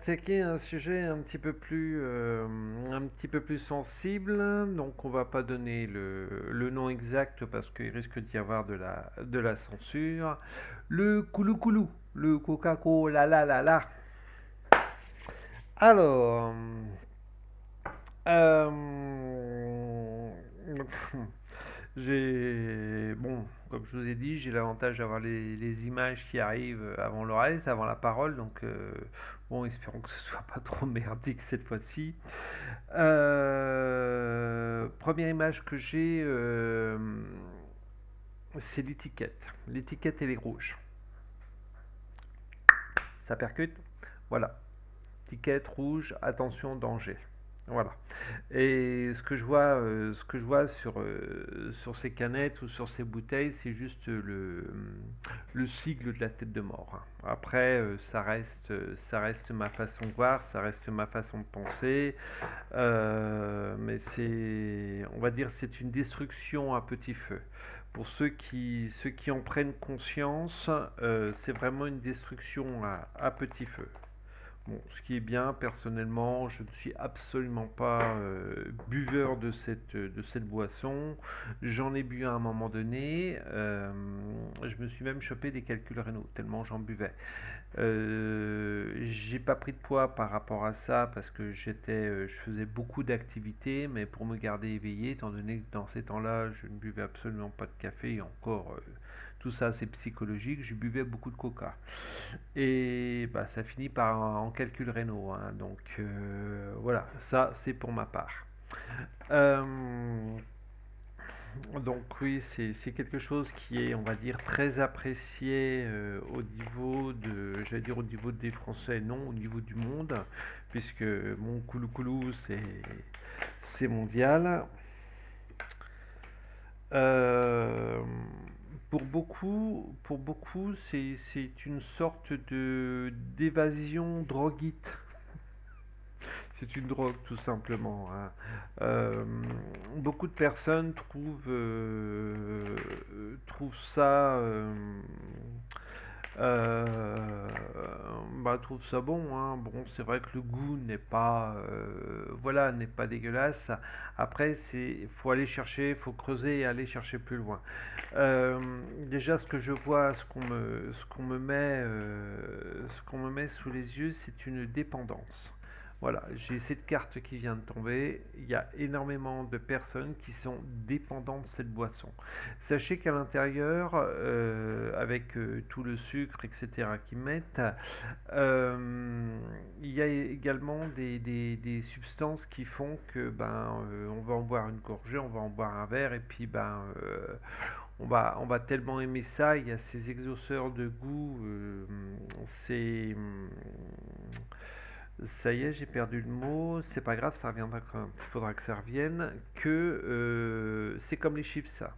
attaquer un sujet un petit peu plus sensible. Donc, on va pas donner le nom exact parce qu'il risque d'y avoir de la censure. Le koulou koulou, le Coca-Cola la la la. Alors, euh, bon, comme je vous ai dit, j'ai l'avantage d'avoir les images qui arrivent avant le reste, avant la parole, donc bon, espérons que ce soit pas trop merdique cette fois-ci. Première image que j'ai, c'est l'étiquette. L'étiquette elle est rouge. Ça percute? Voilà. Étiquette rouge, attention, danger. Voilà. Et ce que je vois sur ces canettes ou sur ces bouteilles, c'est juste le sigle de la tête de mort. Après, ça reste ma façon de voir, ça reste ma façon de penser. Mais on va dire, c'est une destruction à petit feu. Pour ceux qui en prennent conscience, c'est vraiment une destruction à petit feu. Bon, ce qui est bien, personnellement, je ne suis absolument pas buveur de cette boisson. J'en ai bu à un moment donné. Je me suis même chopé des calculs rénaux, tellement j'en buvais. J'ai pas pris de poids par rapport à ça parce que je faisais beaucoup d'activités, mais pour me garder éveillé, étant donné que dans ces temps-là, je ne buvais absolument pas de café et encore, tout ça c'est psychologique, je buvais beaucoup de coca. Et bah, ça finit par en calcul rénaux, hein. Donc voilà, ça c'est pour ma part. Euh, donc oui, c'est quelque chose qui est, on va dire, très apprécié au niveau j'allais dire au niveau des Français, non, au niveau du monde, puisque mon koulou koulou c'est mondial. Euh, pour beaucoup, c'est une sorte de d'évasion droguite. C'est une drogue tout simplement, hein. Euh, Beaucoup de personnes trouvent ça euh, trouvent ça bon, hein. Bon, c'est vrai que le goût n'est pas voilà, n'est pas dégueulasse. Après, c'est faut aller chercher, faut creuser et aller chercher plus loin. Euh, Déjà, ce que je vois, ce qu'on me met sous les yeux, c'est une dépendance. Voilà, j'ai cette carte qui vient de tomber. Il y a énormément de personnes qui sont dépendantes de cette boisson. Sachez qu'à l'intérieur, avec tout le sucre, etc., qu'ils mettent, il y a également des substances qui font que on va en boire une gorgée, on va en boire un verre, et puis on va tellement aimer ça. Il y a ces exauceurs de goût, c'est ça y est, j'ai perdu le mot. C'est pas grave, ça reviendra quand il faudra que ça revienne. Que c'est comme les chips, ça.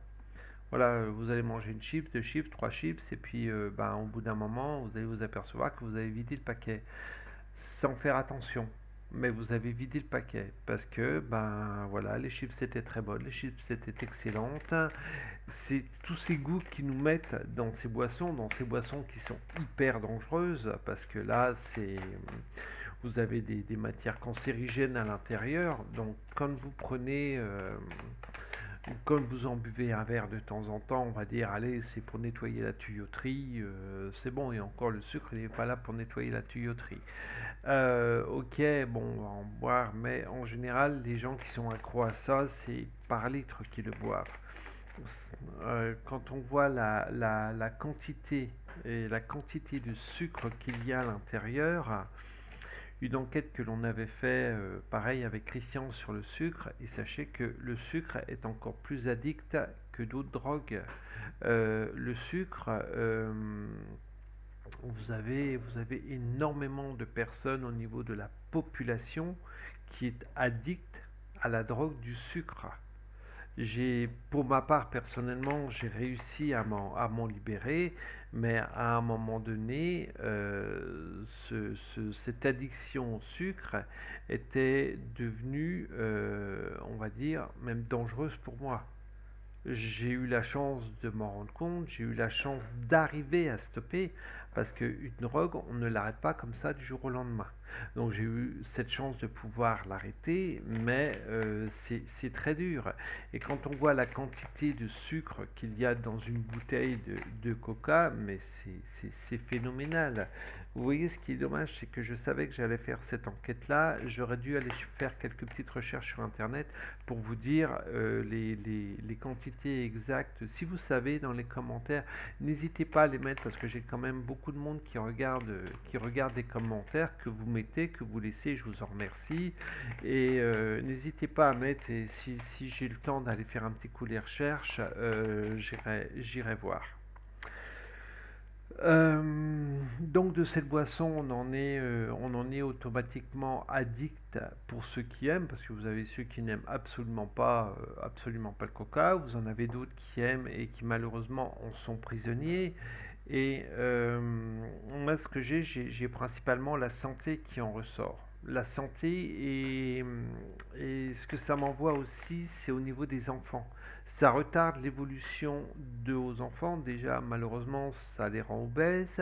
Voilà, vous allez manger une chip, deux chips, trois chips, et puis au bout d'un moment, vous allez vous apercevoir que vous avez vidé le paquet sans faire attention. Mais vous avez vidé le paquet parce que voilà, les chips étaient très bonnes, les chips étaient excellentes. C'est tous ces goûts qui nous mettent dans ces boissons qui sont hyper dangereuses parce que là, c'est vous avez des matières cancérigènes à l'intérieur. Donc quand vous prenez quand vous en buvez un verre de temps en temps, on va dire, allez, c'est pour nettoyer la tuyauterie, c'est bon, et encore le sucre, il n'est pas là pour nettoyer la tuyauterie. Ok, bon, on va en boire, mais en général, les gens qui sont accros à ça, c'est par litre qu'ils le boivent. Quand on voit la quantité et la quantité de sucre qu'il y a à l'intérieur, une enquête que l'on avait fait, pareil avec Christian sur le sucre, et sachez que le sucre est encore plus addict que d'autres drogues. Le sucre, vous avez énormément de personnes au niveau de la population qui est addict à la drogue du sucre. Pour ma part, personnellement, j'ai réussi à m'en libérer, mais à un moment donné, cette addiction au sucre était devenue, on va dire, même dangereuse pour moi. j'ai eu la chance de m'en rendre compte, j'ai eu la chance d'arriver à stopper, parce qu'une drogue, on ne l'arrête pas comme ça du jour au lendemain. Donc j'ai eu cette chance de pouvoir l'arrêter, mais c'est très dur. Et quand on voit la quantité de sucre qu'il y a dans une bouteille de coca, mais c'est phénoménal. Vous voyez, ce qui est dommage, c'est que je savais que j'allais faire cette enquête-là. J'aurais dû aller faire quelques petites recherches sur Internet pour vous dire les quantités exactes. Si vous savez dans les commentaires, n'hésitez pas à les mettre parce que j'ai quand même beaucoup de monde qui regarde les commentaires que vous mettez, que vous laissez. Je vous en remercie. Et n'hésitez pas à mettre, et si j'ai le temps d'aller faire un petit coup les recherches, j'irai voir. Donc de cette boisson, on en est automatiquement addict pour ceux qui aiment, parce que vous avez ceux qui n'aiment absolument pas le coca, vous en avez d'autres qui aiment et qui malheureusement en sont prisonniers. Et moi, ce que j'ai principalement la santé qui en ressort. La santé et ce que ça m'envoie aussi, c'est au niveau des enfants. Ça retarde l'évolution de vos enfants. Déjà, malheureusement, ça les rend obèses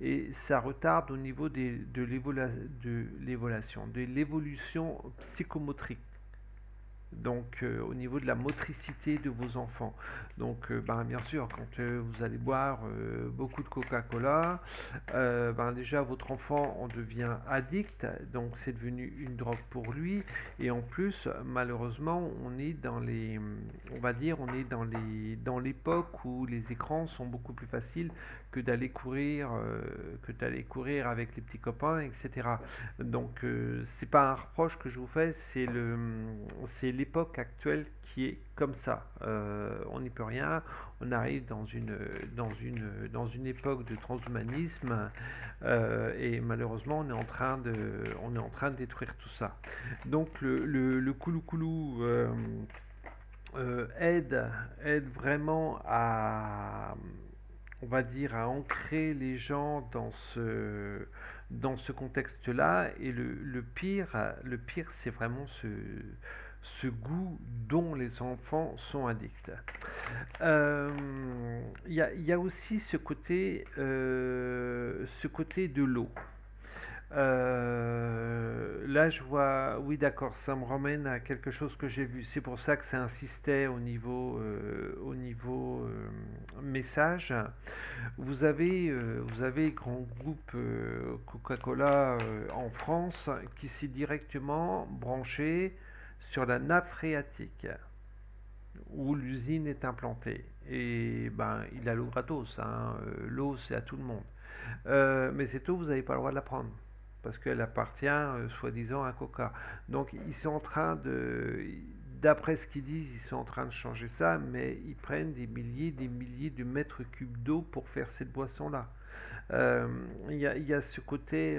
et ça retarde au niveau de l'évolution psychomotrique. Donc au niveau de la motricité de vos enfants. Donc ben, bien sûr, quand vous allez boire beaucoup de Coca-Cola, ben, déjà votre enfant en devient addict, donc c'est devenu une drogue pour lui. Et en plus, malheureusement, on est on va dire, on est dans l'époque où les écrans sont beaucoup plus faciles que d'aller courir avec les petits copains, etc. Donc c'est pas un reproche que je vous fais, c'est l'époque actuelle qui est comme ça. On n'y peut rien. On arrive dans une époque de transhumanisme et malheureusement on est en train de détruire tout ça. Donc le Koulou Koulou aide vraiment à, on va dire, à ancrer les gens dans ce contexte-là. Et le pire, c'est vraiment ce goût dont les enfants sont addicts. Il y a aussi ce côté de l'eau. Là, je vois, oui, d'accord, ça me ramène à quelque chose que j'ai vu. C'est pour ça que ça insistait au niveau message. Vous avez grand groupe Coca-Cola en France qui s'est directement branché sur la nappe phréatique où l'usine est implantée. Et ben, il a l'eau gratos, hein. L'eau, c'est à tout le monde. Mais cette eau, vous n'avez pas le droit de la prendre parce qu'elle appartient soi-disant à Coca. Donc ils sont en train d'après ce qu'ils disent, ils sont en train de changer ça, mais ils prennent des milliers de mètres cubes d'eau pour faire cette boisson-là. Il y a ce côté,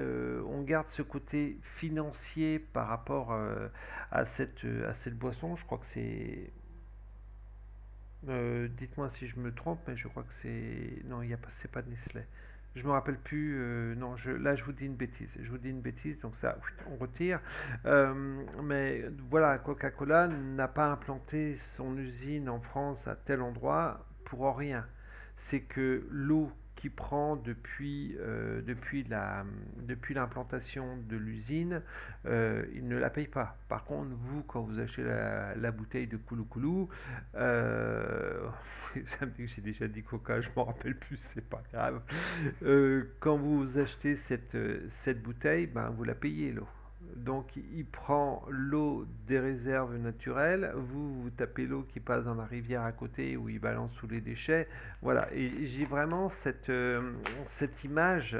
on garde ce côté financier par rapport à cette boisson. Je crois que c'est, dites-moi si je me trompe, mais je crois que c'est, non, il y a pas, c'est pas de Nestlé. Je me rappelle plus. Non, là, je vous dis une bêtise. Je vous dis une bêtise, donc ça, on retire. Mais voilà, Coca-Cola n'a pas implanté son usine en France à tel endroit pour rien. C'est que l'eau qui prend depuis l'implantation de l'usine, il ne la paye pas. Par contre, vous, quand vous achetez la bouteille de Koulou Koulou, ça me dit que j'ai déjà dit Coca, je m'en rappelle plus, c'est pas grave. Quand vous achetez cette bouteille, ben, vous la payez l'eau. Donc il prend l'eau des réserves naturelles, vous tapez l'eau qui passe dans la rivière à côté où il balance sous les déchets. Voilà, et j'ai vraiment cette image.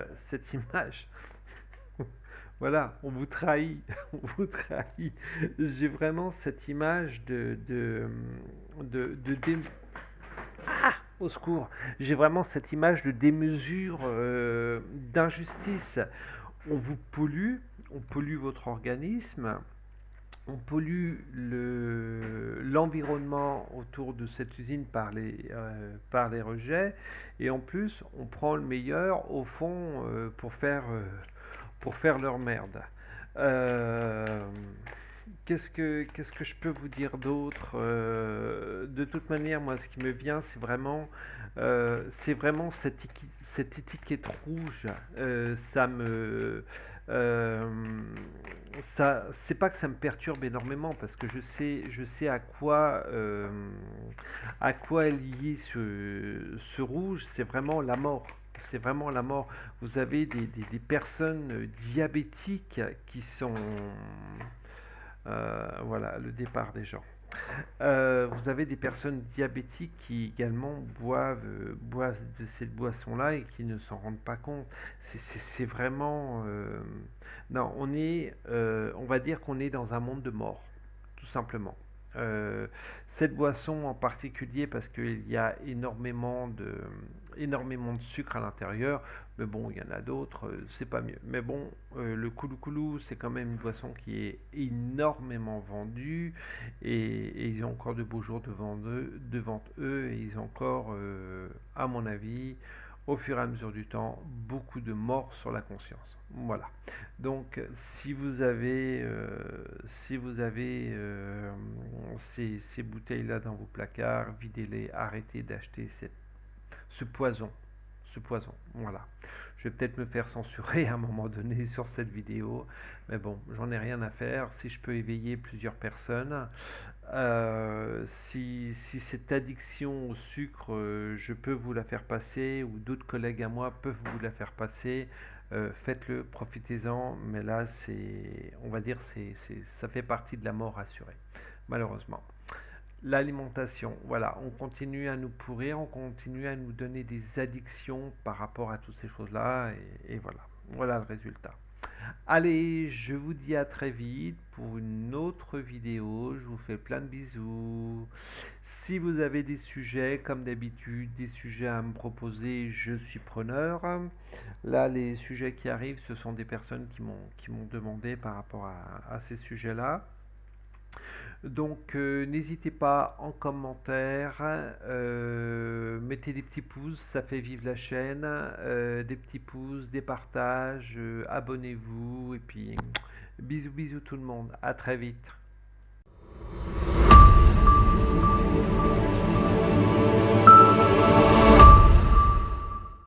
Voilà, on vous trahit, on vous trahit. J'ai vraiment cette image de au secours. J'ai vraiment cette image de démesure, d'injustice. On vous on pollue votre organisme, on pollue l'environnement autour de cette usine par les rejets, et en plus, on prend le meilleur au fond pour faire leur merde. Qu'est-ce que je peux vous dire d'autre de toute manière, moi, ce qui me vient, c'est vraiment cette étiquette rouge. Ça me, euh, c'est pas que ça me perturbe énormément parce que je sais à quoi est lié ce rouge. C'est vraiment la mort. C'est vraiment la mort. Vous avez des personnes diabétiques qui sont, voilà, le départ des gens. Vous avez des personnes diabétiques qui également boivent de cette boisson-là et qui ne s'en rendent pas compte. C'est vraiment... non, on va dire qu'on est dans un monde de mort, tout simplement. Euh, cette boisson en particulier parce qu'il y a énormément de sucre à l'intérieur, mais bon, il y en a d'autres, c'est pas mieux. Mais bon, le Koulou Koulou, c'est quand même une boisson qui est énormément vendue et ils ont encore de beaux jours devant eux et ils ont encore, à mon avis, au fur et à mesure du temps, beaucoup de morts sur la conscience. Voilà. Donc, si vous avez ces bouteilles-là dans vos placards, videz-les, arrêtez d'acheter ce poison. Ce poison. Voilà. Je vais peut-être me faire censurer à un moment donné sur cette vidéo, mais bon, j'en ai rien à faire. Si je peux éveiller plusieurs personnes, si cette addiction au sucre, je peux vous la faire passer, ou d'autres collègues à moi peuvent vous la faire passer, faites-le, profitez-en, mais là, on va dire, ça fait partie de la mort assurée, malheureusement. L'alimentation, voilà, on continue à nous pourrir, on continue à nous donner des addictions par rapport à toutes ces choses-là, et voilà, voilà le résultat. Allez, je vous dis à très vite pour une autre vidéo. Je vous fais plein de bisous. Si vous avez des sujets, comme d'habitude, des sujets à me proposer, je suis preneur. Là, les sujets qui arrivent, ce sont des personnes qui m'ont demandé par rapport à ces sujets-là. Donc n'hésitez pas en commentaire, mettez des petits pouces, ça fait vivre la chaîne, des petits pouces, des partages, abonnez-vous et puis bisous bisous tout le monde, à très vite.